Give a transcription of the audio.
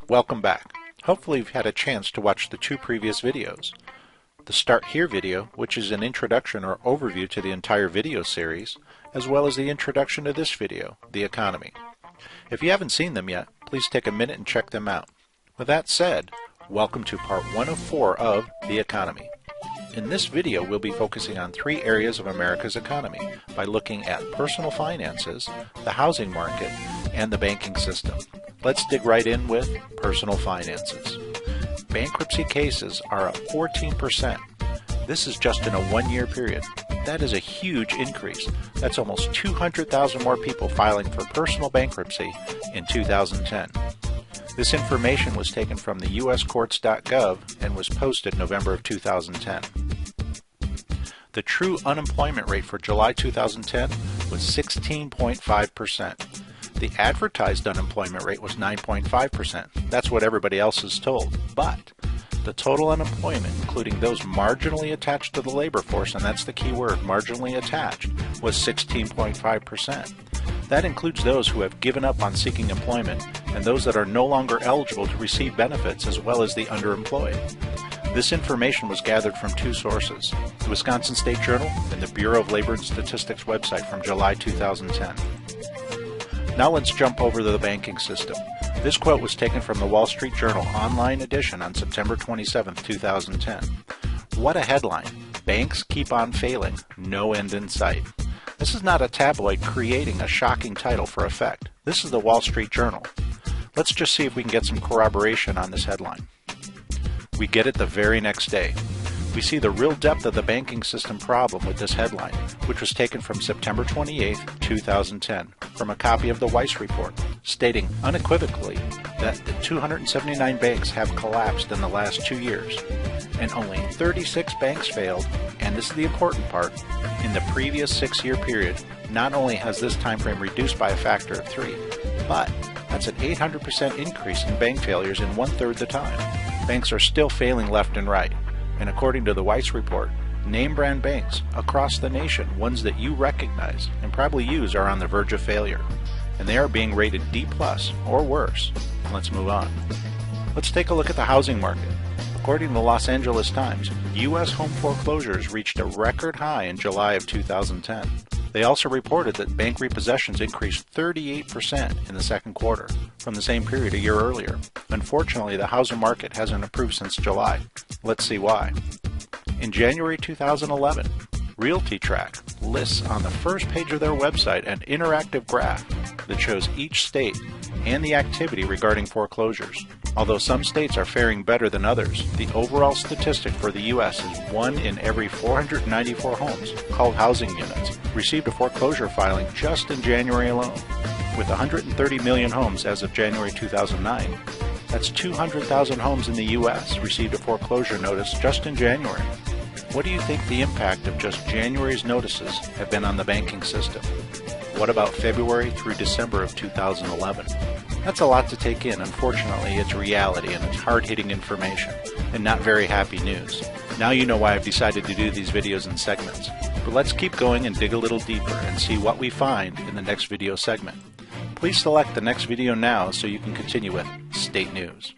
Welcome back. Hopefully you've had a chance to watch the 2 previous videos. The Start Here video, which is an introduction or overview to the entire video series, as well as the introduction to this video, the economy. If you haven't seen them yet, please take a minute and check them out. With that said, welcome to part 1 of 4 of the economy. In this video, we'll be focusing on 3 areas of America's economy by looking at personal finances, the housing market, and the banking system. Let's dig right in with personal finances. Bankruptcy cases are up 14%. This is just in a 1-year period. That is a huge increase. That's almost 200,000 more people filing for personal bankruptcy in 2010. This information was taken from the uscourts.gov and was posted November of 2010. The true unemployment rate for July 2010 was 16.5%. The advertised unemployment rate was 9.5%. That's what everybody else is told. But the total unemployment, including those marginally attached to the labor force, and that's the key word, marginally attached, was 16.5%. That includes those who have given up on seeking employment and those that are no longer eligible to receive benefits, as well as the underemployed. This information was gathered from 2 sources, the Wisconsin State Journal and the Bureau of Labor and Statistics website from July 2010. Now let's jump over to the banking system. This quote was taken from the Wall Street Journal online edition on September 27, 2010. What a headline. Banks keep on failing, no end in sight. This is not a tabloid creating a shocking title for effect. This is the Wall Street Journal. Let's just see if we can get some corroboration on this headline. We get it the very next day. We see the real depth of the banking system problem with this headline, which was taken from September 28, 2010, from a copy of the Weiss Report, stating unequivocally that the 279 banks have collapsed in the last 2 years, and only 36 banks failed, and this is the important part, in the previous 6-year period. Not only has this time frame reduced by a factor of 3, but that's an 800% increase in bank failures in 1/3 the time. Banks are still failing left and right. And according to the Weiss Report, name brand banks across the nation, ones that you recognize and probably use, are on the verge of failure. And they are being rated D+ or worse. Let's move on. Let's take a look at the housing market. According to the Los Angeles Times, U.S. home foreclosures reached a record high in July of 2010. They also reported that bank repossessions increased 38% in the second quarter from the same period a year earlier. Unfortunately, the housing market hasn't improved since July. Let's see why. In January 2011, RealtyTrack lists on the first page of their website an interactive graph that shows each state and the activity regarding foreclosures. Although some states are faring better than others, the overall statistic for the U.S. is 1 in every 494 homes, called housing units, received a foreclosure filing just in January alone. With 130 million homes as of January 2009, that's 200,000 homes in the U.S. received a foreclosure notice just in January. What do you think the impact of just January's notices have been on the banking system? What about February through December of 2011? That's a lot to take in. Unfortunately, it's reality and it's hard-hitting information and not very happy news. Now you know why I've decided to do these videos in segments. But let's keep going and dig a little deeper and see what we find in the next video segment. Please select the next video now so you can continue with State News.